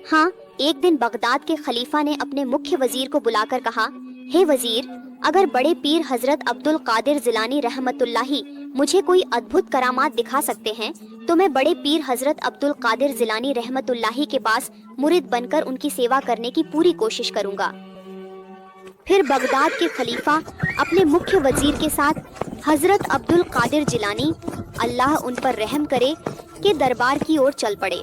हाँ, एक दिन बगदाद के खलीफा ने अपने मुख्य वजीर को बुलाकर कहा, हे वजीर, अगर बड़े पीर हजरत अब्दुल कादिर जिलानी रहमतुल्लाही मुझे कोई अद्भुत करामात दिखा सकते हैं तो मैं बड़े पीर हजरत अब्दुल कादिर जिलानी रहमतुल्लाही के पास मुरिद बनकर उनकी सेवा करने की पूरी कोशिश करूंगा। फिर बगदाद के खलीफा अपने मुख्य वजीर के साथ हजरत अब्दुल कादिर जिलानी, अल्लाह उन पर रहम करे, के दरबार की ओर चल पड़े।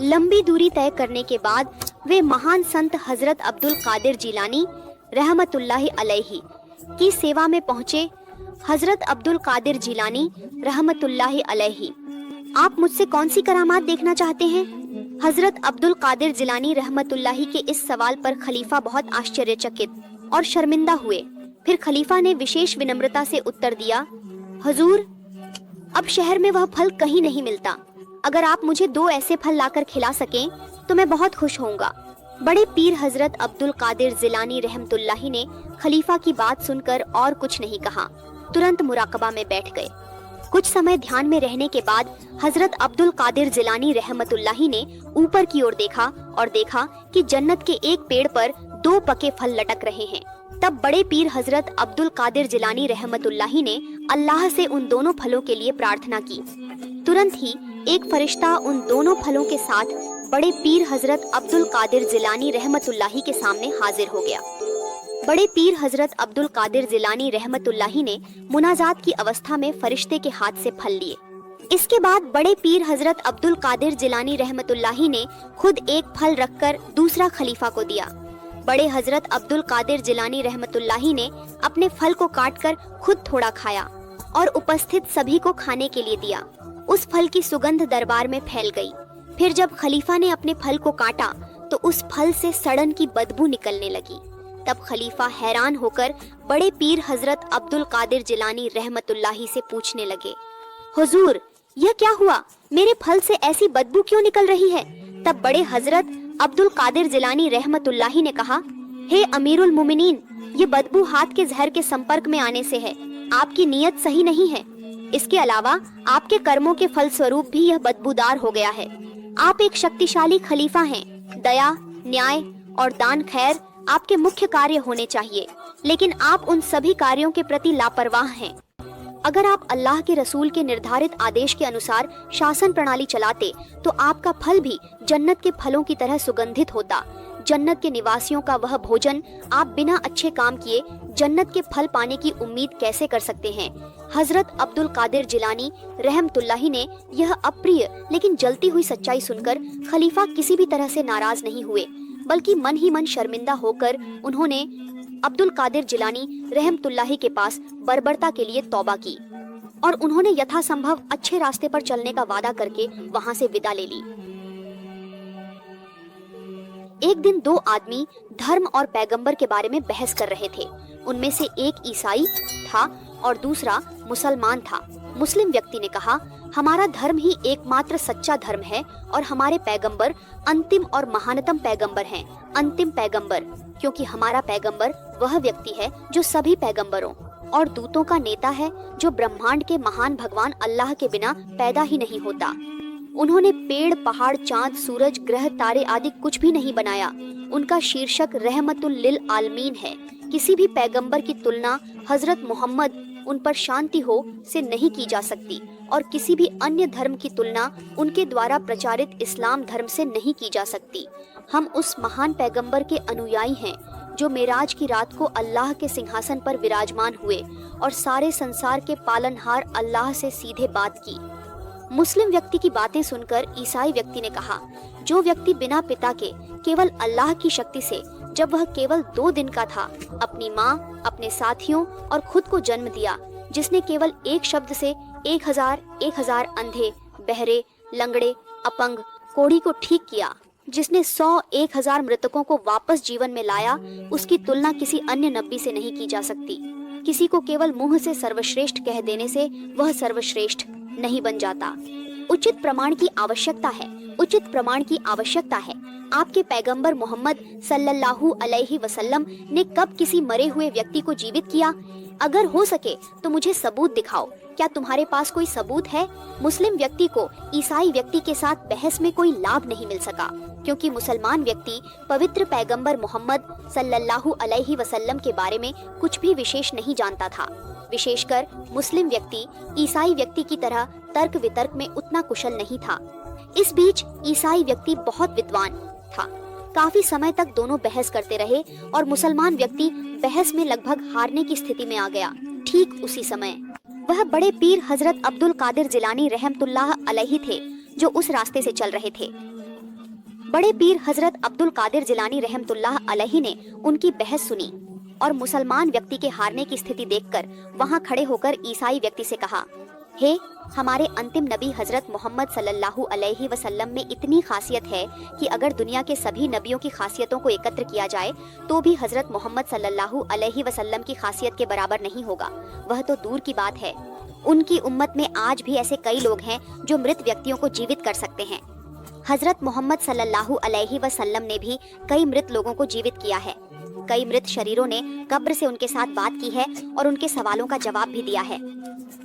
लंबी दूरी तय करने के बाद वे महान संत हजरत अब्दुल कादिर जिलानी रहमतुल्लाहि अलैहि की सेवा में पहुँचे। हजरत अब्दुल कादिर जिलानी रहमतुल्लाहि अलैहि, आप मुझसे कौन सी करामात देखना चाहते हैं? हजरत अब्दुल कादिर जिलानी रहमतुल्लाहि के इस सवाल पर खलीफा बहुत आश्चर्यचकित और शर्मिंदा हुए। फिर खलीफा ने विशेष विनम्रता से उत्तर दिया, हुजूर, अब शहर में वह फल कहीं नहीं मिलता। अगर आप मुझे 2 ऐसे फल लाकर खिला सकें तो मैं बहुत खुश होऊंगा। बड़े पीर हजरत अब्दुल कादिर जिलानी रहमतुल्लाही ने खलीफा की बात सुनकर और कुछ नहीं कहा, तुरंत मुराकबा में बैठ गए। कुछ समय ध्यान में रहने के बाद हजरत अब्दुल कादिर जिलानी रहमतुल्लाही ने ऊपर की ओर देखा और देखा कि जन्नत के एक पेड़ पर 2 पके फल लटक रहे हैं। तब बड़े पीर हजरत अब्दुल कादिर जिलानी रहमतुल्लाही ने अल्लाह से उन दोनों फलों के लिए प्रार्थना की। तुरंत ही एक फरिश्ता उन दोनों फलों के साथ बड़े पीर हजरत अब्दुल कादिर जिलानी रहमतुल्लाही के सामने हाजिर हो गया। बड़े पीर हजरत अब्दुल कादिर जिलानी रहमतुल्लाही ने मुनाजात की अवस्था में फरिश्ते के हाथ से फल लिए। इसके बाद बड़े पीर हजरत अब्दुल कादिर जिलानी रहमतुल्लाही ने खुद एक फल रखकर दूसरा खलीफा को दिया। बड़े हजरत अब्दुल कादिर जिलानी रहमतुल्लाही ने अपने फल को काटकर खुद थोड़ा खाया और उपस्थित सभी को खाने के लिए दिया। उस फल की सुगंध दरबार में फैल गई। फिर जब खलीफा ने अपने फल को काटा तो उस फल से सड़न की बदबू निकलने लगी। तब खलीफा हैरान होकर बड़े पीर हजरत अब्दुल कादिर जिलानी रहमतुल्लाही से पूछने लगे, हुजूर, यह क्या हुआ? मेरे फल से ऐसी बदबू क्यों निकल रही है? तब बड़े हजरत अब्दुल कादिर जिलानी रहमतुल्लाही ने कहा, हे अमीरुल मोमिनीन, ये बदबू हाथ के जहर के संपर्क में आने से है। आपकी नीयत सही नहीं है। इसके अलावा आपके कर्मों के फल स्वरूप भी यह बदबूदार हो गया है। आप एक शक्तिशाली खलीफा हैं। दया, न्याय और दान खैर आपके मुख्य कार्य होने चाहिए, लेकिन आप उन सभी कार्यों के प्रति लापरवाह हैं। अगर आप अल्लाह के रसूल के निर्धारित आदेश के अनुसार शासन प्रणाली चलाते तो आपका फल भी जन्नत के फलों की तरह सुगंधित होता। जन्नत के निवासियों का वह भोजन आप बिना अच्छे काम किए जन्नत के फल पाने की उम्मीद कैसे कर सकते हैं? हजरत अब्दुल कादिर जिलानी रहमतुल्लाही ने यह अप्रिय लेकिन जलती हुई सच्चाई सुनकर खलीफा किसी भी तरह से नाराज नहीं हुए, बल्कि मन ही मन शर्मिंदा होकर उन्होंने अब्दुल कादिर जिलानी रहमतुल्लाही के पास बर्बरता के लिए तौबा की और उन्होंने यथासंभव अच्छे रास्ते पर चलने का वादा करके वहां से विदा ले ली। एक दिन 2 आदमी धर्म और पैगंबर के बारे में बहस कर रहे थे। उनमें से एक ईसाई था और दूसरा मुसलमान था। मुस्लिम व्यक्ति ने कहा, हमारा धर्म ही एकमात्र सच्चा धर्म है और हमारे पैगंबर अंतिम और महानतम पैगंबर हैं। अंतिम पैगंबर, क्योंकि हमारा पैगंबर वह व्यक्ति है जो सभी पैगंबरों और दूतों का नेता है, जो ब्रह्मांड के महान भगवान अल्लाह के बिना पैदा ही नहीं होता। उन्होंने पेड़, पहाड़, चांद, सूरज, ग्रह, तारे आदि कुछ भी नहीं बनाया। उनका शीर्षक रहमतुल लिल आलमीन है। किसी भी पैगंबर की तुलना हजरत मोहम्मद, उन पर शांति हो, से नहीं की जा सकती और किसी भी अन्य धर्म की तुलना उनके द्वारा प्रचारित इस्लाम धर्म से नहीं की जा सकती। हम उस महान पैगंबर के अनुयायी हैं जो मेराज की रात को अल्लाह के सिंहासन पर विराजमान हुए और सारे संसार के पालनहार अल्लाह से सीधे बात की। मुस्लिम व्यक्ति की बातें सुनकर ईसाई व्यक्ति ने कहा, जो व्यक्ति बिना पिता के केवल अल्लाह की शक्ति से, जब वह केवल 2 दिन का था, अपनी माँ, अपने साथियों और खुद को जन्म दिया, जिसने केवल एक शब्द से 1000 अंधे, बहरे, लंगड़े, अपंग, कोढ़ी को ठीक किया, जिसने 100-1000 मृतकों को वापस जीवन में लाया, उसकी तुलना किसी अन्य नबी से नहीं की जा सकती। किसी को केवल मुंह से सर्वश्रेष्ठ कह देने से वह सर्वश्रेष्ठ नहीं बन जाता। उचित प्रमाण की आवश्यकता है। उचित प्रमाण की आवश्यकता है। आपके पैगंबर मोहम्मद सल्लल्लाहु अलैहि वसल्लम ने कब किसी मरे हुए व्यक्ति को जीवित किया? अगर हो सके तो मुझे सबूत दिखाओ। क्या तुम्हारे पास कोई सबूत है? मुस्लिम व्यक्ति को ईसाई व्यक्ति के साथ बहस में कोई लाभ नहीं मिल सका, क्योंकि मुसलमान व्यक्ति पवित्र पैगंबर मोहम्मद सल्लल्लाहु अलैहि वसल्लम के बारे में कुछ भी विशेष नहीं जानता था। विशेषकर मुस्लिम व्यक्ति ईसाई व्यक्ति की तरह तर्क वितर्क में उतना कुशल नहीं था। इस बीच ईसाई व्यक्ति बहुत विद्वान था। काफी समय तक दोनों बहस करते रहे और मुसलमान व्यक्ति बहस में लगभग हारने की स्थिति में आ गया। ठीक उसी समय वह बड़े पीर हजरत अब्दुल कादिर जिलानी रहमतुल्लाह अलैहि थे, जो उस रास्ते से चल रहे थे। बड़े पीर हजरत अब्दुल कादिर जिलानी रहमतुल्लाह अलैहि ने उनकी बहस सुनी और मुसलमान व्यक्ति के हारने की स्थिति देखकर वहां खड़े होकर ईसाई व्यक्ति से कहा, हे हमारे अंतिम नबी हजरत मोहम्मद सल्लल्लाहु अलैहि वसल्लम में इतनी खासियत है कि अगर दुनिया के सभी नबियों की खासियतों को एकत्र किया जाए तो भी हजरत मोहम्मद सल्लल्लाहु अलैहि वसल्लम की खासियत के बराबर नहीं होगा। वह तो दूर की बात है, उनकी उम्मत में आज भी ऐसे कई लोग हैं जो मृत व्यक्तियों को जीवित कर सकते हैं। हजरत मोहम्मद सल्लल्लाहु अलैहि वसल्लम ने भी कई मृत लोगों को जीवित किया है। कई मृत शरीरों ने कब्र से उनके साथ बात की है और उनके सवालों का जवाब भी दिया है।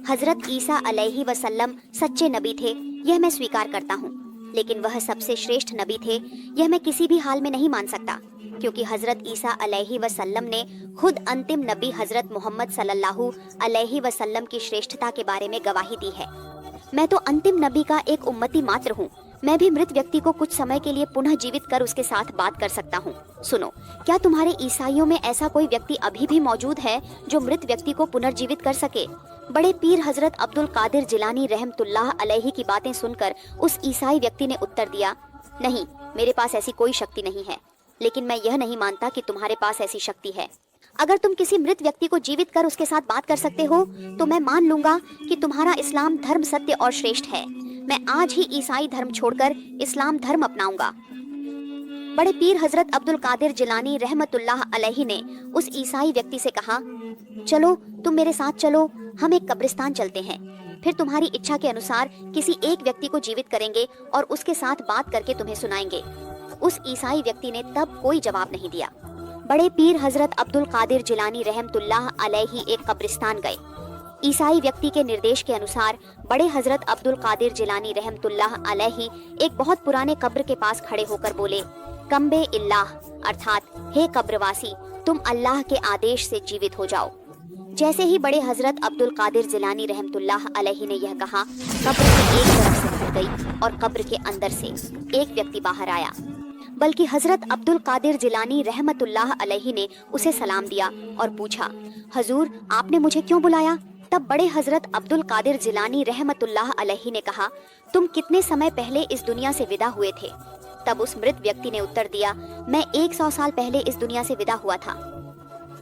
हजरत ईसा अलैहि वसल्लम सच्चे नबी थे, यह मैं स्वीकार करता हूँ, लेकिन वह सबसे श्रेष्ठ नबी थे यह मैं किसी भी हाल में नहीं मान सकता, क्योंकि हजरत ईसा अलैहि वसल्लम ने खुद अंतिम नबी हजरत मोहम्मद सल्लल्लाहु अलैहि वसल्लम की श्रेष्ठता के बारे में गवाही दी है। मैं तो अंतिम नबी का एक उम्मती मात्र हूँ। मैं भी मृत व्यक्ति को कुछ समय के लिए पुनः जीवित कर उसके साथ बात कर सकता हूँ। सुनो, क्या तुम्हारे ईसाइयों में ऐसा कोई व्यक्ति अभी भी मौजूद है जो मृत व्यक्ति को पुनर्जीवित कर सके? बड़े पीर हजरत अब्दुल कादिर जिलानी रहमतुल्लाह अलैहि की बातें सुनकर उस ईसाई व्यक्ति ने उत्तर दिया, नहीं, मेरे पास ऐसी कोई शक्ति नहीं है, लेकिन मैं यह नहीं मानता कि तुम्हारे पास ऐसी शक्ति है। अगर तुम किसी मृत व्यक्ति को जीवित कर उसके साथ बात कर सकते हो तो मैं मान लूंगा कि तुम्हारा इस्लाम धर्म सत्य और श्रेष्ठ है। मैं आज ही ईसाई धर्म छोड़कर इस्लाम धर्म अपनाऊंगा। बड़े पीर हजरत अब्दुल कादिर जिलानी रहमतुल्लाह अलैहि ने उस ईसाई व्यक्ति से कहा, चलो तुम मेरे साथ चलो, हम एक कब्रिस्तान चलते हैं, फिर तुम्हारी इच्छा के अनुसार किसी एक व्यक्ति को जीवित करेंगे और उसके साथ बात करके तुम्हें सुनाएंगे। उस ईसाई व्यक्ति ने तब कोई जवाब नहीं दिया। बड़े पीर हजरत अब्दुल कादिर जिलानी रहमतुल्लाह अलैहि एक कब्रिस्तान गए। ईसाई व्यक्ति के निर्देश के अनुसार बड़े हजरत अब्दुल कादिर जिलानी रहमतुल्लाह अलैहि एक बहुत पुराने कब्र के पास खड़े होकर बोले, कम्बे इल्लाह, अर्थात हे कब्रवासी, तुम अल्लाह के आदेश से जीवित हो जाओ। जैसे ही बड़े हजरत अब्दुल कादिर जिलानी रहमतुल्लाह अलैहि ने यह कहा, कब्र की एक तरफ से खुल गई और कब्र के अंदर से एक व्यक्ति बाहर आया। बल्कि हजरत अब्दुल कादिर जिलानी रहमतुल्लाह अलैहि ने उसे सलाम दिया और पूछा, हजूर आपने मुझे क्यों बुलाया? तब बड़े हजरत अब्दुल कादिर जिलानी रहमतुल्लाह अलैहि ने कहा, तुम कितने समय पहले इस दुनिया से विदा हुए थे? तब उस मृत व्यक्ति ने उत्तर दिया, मैं 100 साल पहले इस दुनिया से विदा हुआ था।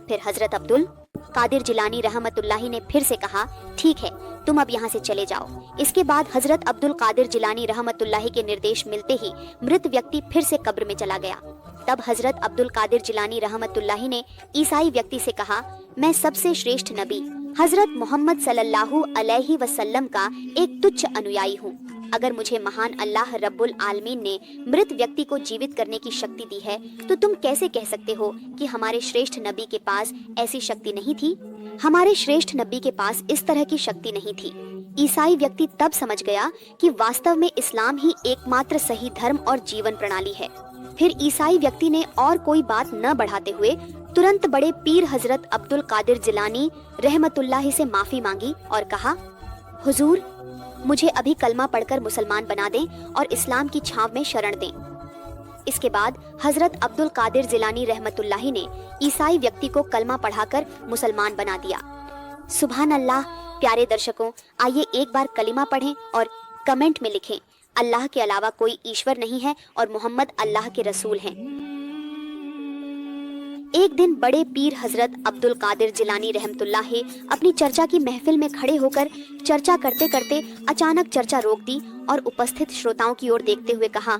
फिर हजरत अब्दुल कादिर जिलानी रहमतुल्लाही ने फिर से कहा, ठीक है, तुम अब यहाँ से चले जाओ। इसके बाद हजरत अब्दुल कादिर जिलानी रहमतुल्लाही के निर्देश मिलते ही मृत व्यक्ति फिर से कब्र में चला गया। तब हजरत अब्दुल कादिर जिलानी रहमतुल्लाही ने ईसाई व्यक्ति से कहा, मैं सबसे श्रेष्ठ नबी हजरत मोहम्मद सल्लल्लाहु अलैहि वसल्लम का एक तुच्छ अनुयायी हूँ। अगर मुझे महान अल्लाह रब्बुल आलमीन ने मृत व्यक्ति को जीवित करने की शक्ति दी है, तो तुम कैसे कह सकते हो कि हमारे श्रेष्ठ नबी के पास ऐसी शक्ति नहीं थी? हमारे श्रेष्ठ नबी के पास इस तरह की शक्ति नहीं थी। ईसाई व्यक्ति तब समझ गया कि वास्तव में इस्लाम ही एकमात्र सही धर्म और जीवन प्रणाली है। फिर ईसाई व्यक्ति ने और कोई बात न बढ़ाते हुए तुरंत बड़े पीर हजरत अब्दुल कादिर जिलानी रहमतुल्लाही से माफी मांगी और कहा, हुजूर मुझे अभी कलमा पढ़कर मुसलमान बना दें और इस्लाम की छांव में शरण दें। इसके बाद हजरत अब्दुल कादिर जिलानी रहमतुल्लाही ने ईसाई व्यक्ति को कलमा पढ़ाकर मुसलमान बना दिया। सुभान अल्लाह। प्यारे दर्शकों, आइए एक बार कलिमा पढ़ें और कमेंट में लिखें, अल्लाह के अलावा कोई ईश्वर नहीं है और मोहम्मद अल्लाह के रसूल हैं। एक दिन बड़े पीर हजरत अब्दुल कादिर जिलानी रहमतुल्लाही अपनी चर्चा की महफिल में खड़े होकर चर्चा करते करते अचानक चर्चा रोक दी और उपस्थित श्रोताओं की ओर देखते हुए कहा,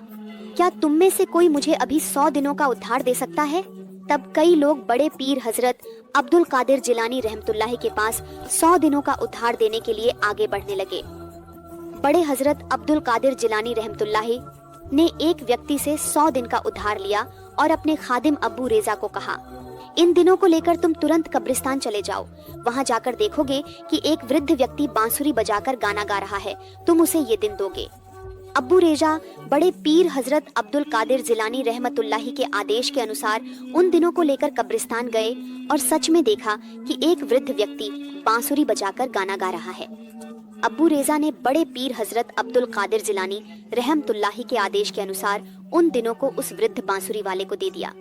क्या तुम में से कोई मुझे अभी 100 दिनों का उद्धार दे सकता है? तब कई लोग बड़े पीर हजरत अब्दुल कादिर जिलानी रहमतुल्लाही के पास 100 दिनों का उद्धार देने के लिए आगे बढ़ने लगे। बड़े हजरत अब्दुल कादिर जिलानी रहमतुल्लाही ने एक व्यक्ति से 100 दिन का उद्धार लिया और अपने खादिम अब्बू रेजा को कहा, इन दिनों को लेकर तुम तुरंत कब्रिस्तान चले जाओ। वहाँ जाकर देखोगे कि एक वृद्ध व्यक्ति बांसुरी बजाकर गाना गा रहा है। तुम उसे ये दिन दोगे। अब्बू रेजा बड़े पीर हजरत अब्दुल कादिर जिलानी रहमतुल्लाही के आदेश के अनुसार उन दिनों को लेकर कब्रिस्तान गए और सच में देखा कि एक वृद्ध व्यक्ति बांसुरी बजाकर गाना गा रहा है। अब्बू रेजा ने बड़े पीर हजरत अब्दुल कादिर जिलानी रहमतुल्लाही के आदेश के अनुसार उन दिनों को उस वृद्ध बांसुरी वाले को दे दिया।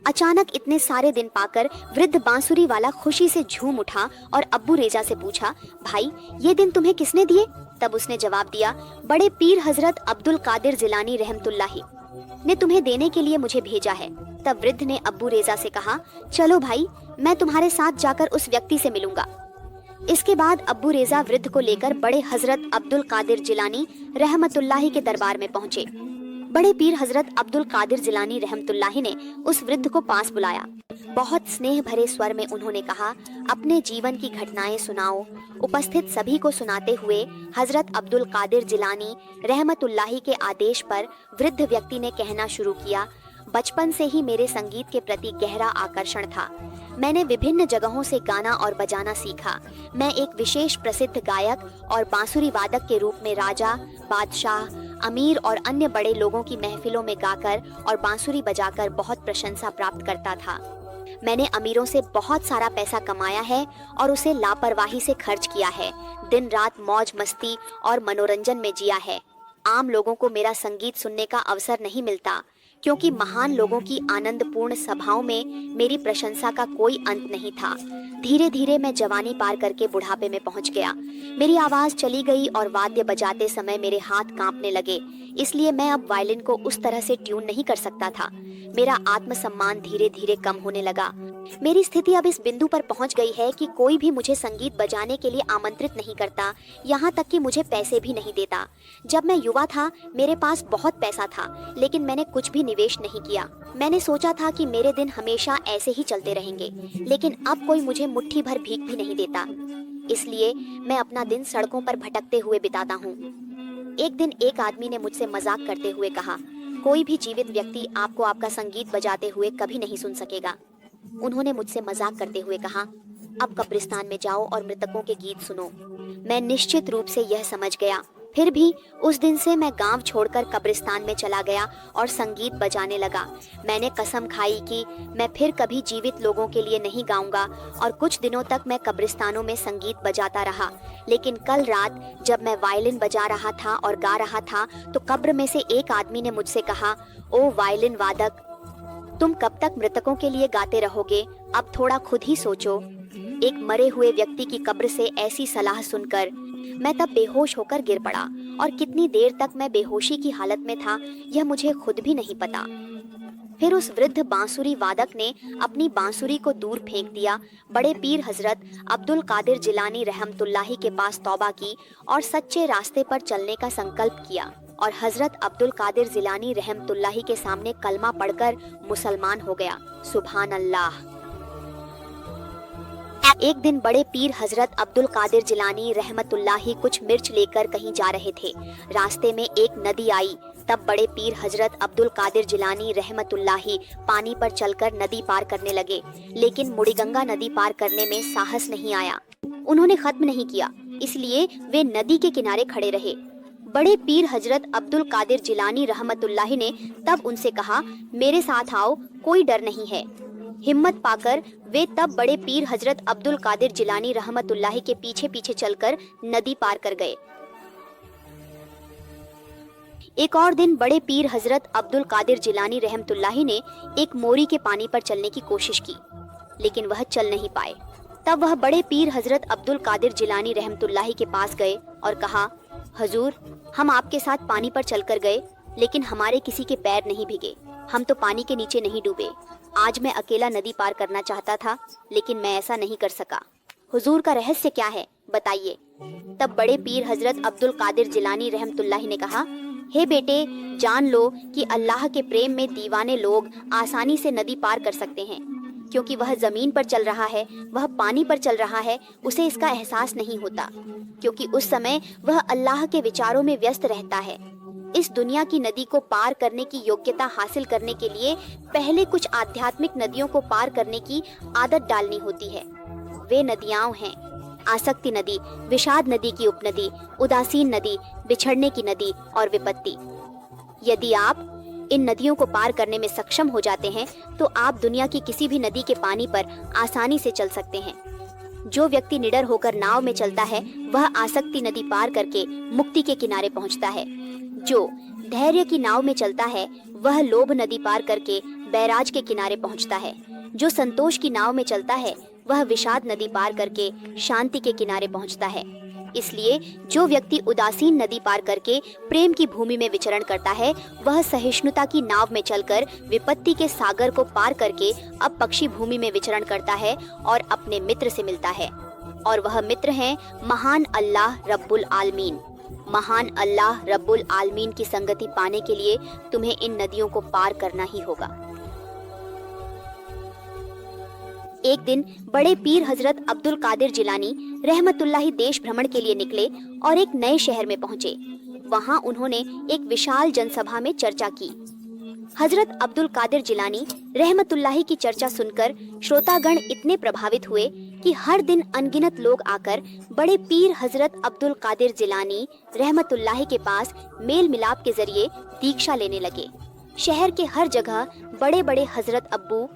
अचानक इतने सारे दिन पाकर वृद्ध बांसुरी वाला खुशी से झूम उठा और अब्बू रेजा से पूछा, भाई ये दिन तुम्हें किसने दिए? तब उसने जवाब दिया, बड़े पीर हजरत अब्दुल कादिर जिलानी रहमतुल्लाही ने तुम्हें देने के लिए मुझे भेजा है। तब वृद्ध ने अब्बू रेजा से कहा, चलो भाई, मैं तुम्हारे साथ जाकर उस व्यक्ति से मिलूंगा। इसके बाद अब्बू रेजा वृद्ध को लेकर बड़े हजरत अब्दुल कादिर जिलानी रहमतुल्लाही के दरबार में पहुंचे। बड़े पीर हजरत अब्दुल कादिर जिलानी रहमतुल्लाही ने उस वृद्ध को पास बुलाया। बहुत स्नेह भरे स्वर में उन्होंने कहा, अपने जीवन की घटनाएं सुनाओ। उपस्थित सभी को सुनाते हुए हजरत अब्दुल कादिर जिलानी रहमतुल्लाही के आदेश पर वृद्ध व्यक्ति ने कहना शुरू किया, बचपन से ही मेरे संगीत के प्रति गहरा आकर्षण था। मैंने विभिन्न जगहों से गाना और बजाना सीखा। मैं एक विशेष प्रसिद्ध गायक और बांसुरी वादक के रूप में राजा, बादशाह, अमीर और अन्य बड़े लोगों की महफिलों में गाकर और बांसुरी बजाकर बहुत प्रशंसा प्राप्त करता था। मैंने अमीरों से बहुत सारा पैसा कमाया है और उसे लापरवाही से खर्च किया है। दिन रात मौज मस्ती और मनोरंजन में जिया है। आम लोगों को मेरा संगीत सुनने का अवसर नहीं मिलता, क्योंकि महान लोगों की आनंदपूर्ण सभाओं में मेरी प्रशंसा का कोई अंत नहीं था। धीरे धीरे मैं जवानी पार करके बुढ़ापे में पहुंच गया। मेरी आवाज चली गई और वाद्य बजाते समय मेरे हाथ कांपने लगे। इसलिए मैं अब वायलिन को उस तरह से ट्यून नहीं कर सकता था। मेरा आत्मसम्मान धीरे धीरे कम होने लगा। मेरी स्थिति अब इस बिंदु पर पहुंच गई है कि कोई भी मुझे संगीत बजाने के लिए आमंत्रित नहीं करता, यहाँ तक कि मुझे पैसे भी नहीं देता। जब मैं युवा था मेरे पास बहुत पैसा था, लेकिन मैंने कुछ भी निवेश नहीं किया। मैंने सोचा था कि मेरे दिन हमेशा ऐसे ही चलते रहेंगे, लेकिन अब कोई मुझे मुट्ठी भर भीख भी नहीं देता। इसलिए मैं अपना दिन सड़कों पर भटकते हुए बिताता हूँ। एक दिन एक आदमी ने मुझसे मजाक करते हुए कहा, कोई भी जीवित व्यक्ति आपको आपका संगीत बजाते हुए कभी नहीं सुन सकेगा। उन्होंने मुझसे मजाक करते हुए कहा, अब कब्रिस्तान में जाओ और मृतकों के गीत सुनो। मैं निश्चित रूप से यह समझ गया। फिर भी उस दिन से मैं गांव छोड़कर कब्रिस्तान में चला गया और संगीत बजाने लगा। मैंने कसम खाई कि मैं फिर कभी जीवित लोगों के लिए नहीं गाऊंगा और कुछ दिनों तक मैं कब्रिस्तानों में संगीत बजाता रहा। लेकिन कल रात जब मैं वायलिन बजा रहा था और गा रहा था तो कब्र में से एक आदमी ने मुझसे कहा, ओ वायलिन वादक, तुम कब तक मृतकों के लिए गाते रहोगे? अब थोड़ा खुद ही सोचो। एक मरे हुए व्यक्ति की कब्र से ऐसी सलाह सुनकर मैं तब बेहोश होकर गिर पड़ा और कितनी देर तक मैं बेहोशी की हालत में था यह मुझे खुद भी नहीं पता। फिर उस वृद्ध बांसुरी वादक ने अपनी बांसुरी को दूर फेंक दिया। बड़े पीर हजरत अब्दुल कादिर जिलानी रहमतुल्लाही के पास तौबा की और सच्चे रास्ते पर चलने का संकल्प किया और हजरत अब्दुल कादिर जिलानी रहमतुल्लाही के सामने कलमा पढ़कर मुसलमान हो गया। सुभान अल्लाह। एक दिन बड़े पीर हजरत अब्दुल कादिर जिलानी रहमतुल्लाही कुछ मिर्च लेकर कहीं जा रहे थे। रास्ते में एक नदी आई। तब बड़े पीर हजरत अब्दुल कादिर जिलानी रहमतुल्लाही पानी पर चलकर नदी पार करने लगे, लेकिन मुड़ीगंगा नदी पार करने में साहस नहीं आया। उन्होंने खत्म नहीं किया, इसलिए वे नदी के किनारे खड़े रहे। बड़े पीर हजरत अब्दुल कादिर जिलानी रहमतुल्लाही ने तब उनसे कहा, मेरे साथ आओ, कोई डर नहीं है। हिम्मत पाकर वे तब बड़े पीर हजरत अब्दुल कादिर जिलानी रहमतुल्लाही के पीछे पीछे चलकर नदी पार कर गए। एक और दिन बड़े पीर हजरत अब्दुल कादिर जिलानी रहमतुल्लाही ने एक मोरी के पानी पर चलने की कोशिश की, लेकिन वह चल नहीं पाए। तब वह बड़े पीर हजरत अब्दुल कादिर जिलानी रहमतुल्लाही के पास गए और कहा, हजूर, हम आपके साथ पानी पर चलकर गए, लेकिन हमारे किसी के पैर नहीं भीगे। हम तो पानी के नीचे नहीं डूबे। आज मैं अकेला नदी पार करना चाहता था, लेकिन मैं ऐसा नहीं कर सका। हुजूर का रहस्य क्या है, बताइए। तब बड़े पीर हजरत अब्दुल कादिर जिलानी रहमतुल्लाही ने कहा, हे बेटे, जान लो कि अल्लाह के प्रेम में दीवाने लोग आसानी से नदी पार कर सकते हैं, क्योंकि वह जमीन पर चल रहा है, वह पानी पर चल रहा है, उसे इसका एहसास नहीं होता, क्योंकि उस समय वह अल्लाह के विचारों में व्यस्त रहता है। इस दुनिया की नदी को पार करने की योग्यता हासिल करने के लिए पहले कुछ आध्यात्मिक नदियों को पार करने की आदत डालनी होती है। वे नदियां हैं आसक्ति नदी, विषाद नदी की उपनदी, उदासीन नदी, बिछड़ने की नदी और विपत्ति। यदि आप इन नदियों को पार करने में सक्षम हो जाते हैं तो आप दुनिया की किसी भी नदी के पानी पर आसानी से चल सकते हैं। जो व्यक्ति निडर होकर नाव में चलता है वह आसक्ति नदी पार करके मुक्ति के किनारे पहुंचता है। जो धैर्य की नाव में चलता है वह लोभ नदी पार करके बैराज के किनारे पहुंचता है। जो संतोष की नाव में चलता है वह विषाद नदी पार करके शांति के किनारे पहुंचता है। इसलिए जो व्यक्ति उदासीन नदी पार करके प्रेम की भूमि में विचरण करता है वह सहिष्णुता की नाव में चलकर विपत्ति के सागर को पार करके अब पक्षी भूमि में विचरण करता है और अपने मित्र से मिलता है। और वह मित्र हैं महान अल्लाह रब्बुल आलमीन। महान अल्लाह रब्बुल आलमीन की संगति पाने के लिए तुम्हें इन नदियों को पार करना ही होगा। एक दिन बड़े पीर हजरत अब्दुल कादिर जिलानी रहमतुल्लाही देश भ्रमण के लिए निकले और एक नए शहर में पहुंचे। वहां उन्होंने एक विशाल जनसभा में चर्चा की। हजरत अब्दुल कादिर जिलानी रहमतुल्लाही की चर्चा सुनकर श्रोतागण इतने प्रभावित हुए कि हर दिन अनगिनत लोग आकर बड़े पीर हजरत अब्दुल कादिर जिलानी रहमतुल्लाही के पास मेल मिलाप के जरिए दीक्षा लेने लगे। शहर के हर जगह बड़े बड़े हजरत अब्बू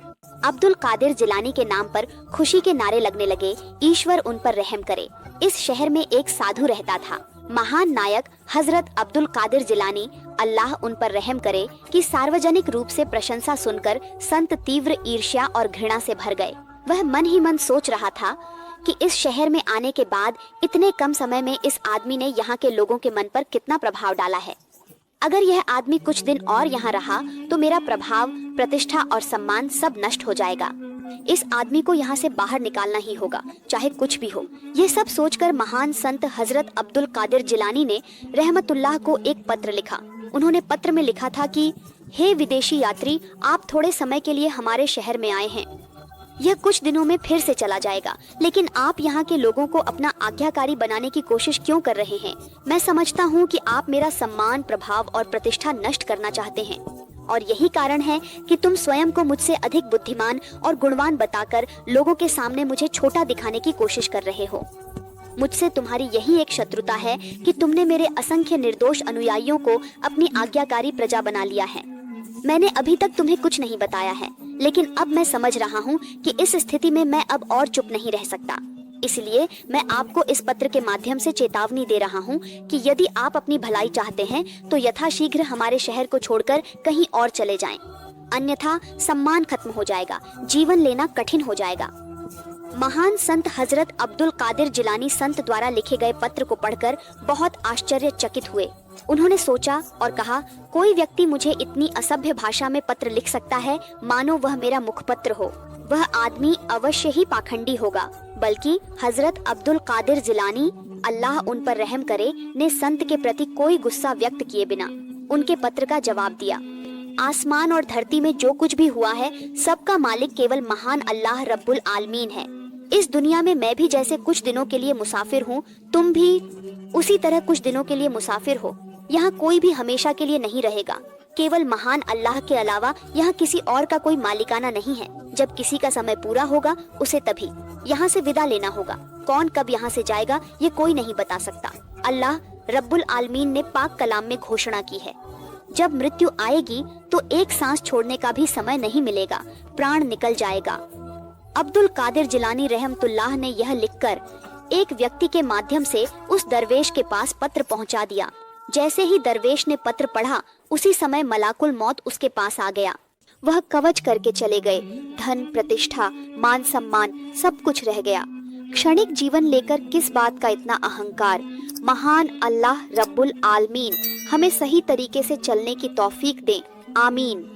अब्दुल कादिर जिलानी के नाम पर खुशी के नारे लगने लगे, ईश्वर उन पर रहम करे। इस शहर में एक साधु रहता था, महान नायक हजरत अब्दुल कादिर जिलानी अल्लाह उन पर रहम करे कि सार्वजनिक रूप से प्रशंसा सुनकर संत तीव्र ईर्ष्या और घृणा से भर गए। वह मन ही मन सोच रहा था कि इस शहर में आने के बाद इतने कम समय में इस आदमी ने यहाँ के लोगों के मन पर कितना प्रभाव डाला है। अगर यह आदमी कुछ दिन और यहाँ रहा तो मेरा प्रभाव, प्रतिष्ठा और सम्मान सब नष्ट हो जाएगा। इस आदमी को यहाँ से बाहर निकालना ही होगा, चाहे कुछ भी हो। ये सब सोचकर महान संत हजरत अब्दुल कादिर जिलानी ने रहमतुल्लाह को एक पत्र लिखा। उन्होंने पत्र में लिखा था कि हे विदेशी यात्री, आप थोड़े समय के लिए हमारे शहर में आए हैं। यह कुछ दिनों में फिर से चला जाएगा, लेकिन आप यहाँ के लोगों को अपना आज्ञाकारी बनाने की कोशिश क्यों कर रहे हैं? मैं समझता हूँ कि आप मेरा सम्मान, प्रभाव और प्रतिष्ठा नष्ट करना चाहते हैं, और यही कारण है कि तुम स्वयं को मुझसे अधिक बुद्धिमान और गुणवान बताकर लोगों के सामने मुझे छोटा दिखाने की कोशिश कर रहे हो। मुझसे तुम्हारी यही एक शत्रुता है कि तुमने मेरे असंख्य निर्दोष अनुयायियों को अपनी आज्ञाकारी प्रजा बना लिया है। मैंने अभी तक तुम्हें कुछ नहीं बताया है, लेकिन अब मैं समझ रहा हूँ कि इस स्थिति में मैं अब और चुप नहीं रह सकता। इसलिए मैं आपको इस पत्र के माध्यम से चेतावनी दे रहा हूँ कि यदि आप अपनी भलाई चाहते हैं तो यथाशीघ्र हमारे शहर को छोड़कर कहीं और चले जाएं। अन्यथा सम्मान खत्म हो जाएगा, जीवन लेना कठिन हो जाएगा। महान संत हजरत अब्दुल कादिर जिलानी संत द्वारा लिखे गए पत्र को पढ़कर बहुत आश्चर्यचकित हुए। उन्होंने सोचा और कहा, कोई व्यक्ति मुझे इतनी असभ्य भाषा में पत्र लिख सकता है मानो वह मेरा मुखपत्र हो। वह आदमी अवश्य ही पाखंडी होगा। बल्कि हजरत अब्दुल कादिर जिलानी अल्लाह उन पर रहम करे ने संत के प्रति कोई गुस्सा व्यक्त किए बिना उनके पत्र का जवाब दिया। आसमान और धरती में जो कुछ भी हुआ है सबका मालिक केवल महान अल्लाह रब्बुल आलमीन है। इस दुनिया में मैं भी जैसे कुछ दिनों के लिए मुसाफिर हूँ, तुम भी उसी तरह कुछ दिनों के लिए मुसाफिर हो। यहाँ कोई भी हमेशा के लिए नहीं रहेगा। केवल महान अल्लाह के अलावा यहाँ किसी और का कोई मालिकाना नहीं है। जब किसी का समय पूरा होगा उसे तभी यहाँ से विदा लेना होगा। कौन कब यहाँ से जाएगा ये कोई नहीं बता सकता। अल्लाह रब्बुल आलमीन ने पाक कलाम में घोषणा की है, जब मृत्यु आएगी तो एक सांस छोड़ने का भी समय नहीं मिलेगा, प्राण निकल जाएगा। अब्दुल कादिर जिलानी रहमतुल्लाह ने यह लिखकर एक व्यक्ति के माध्यम से उस दरवेश के पास पत्र पहुंचा दिया। जैसे ही दरवेश ने पत्र पढ़ा उसी समय मलाकुल मौत उसके पास आ गया। वह कवच करके चले गए। धन, प्रतिष्ठा, मान सम्मान सब कुछ रह गया। क्षणिक जीवन लेकर किस बात का इतना अहंकार। महान अल्लाह रब्बुल आलमीन हमें सही तरीके से चलने की तौफीक दे। आमीन।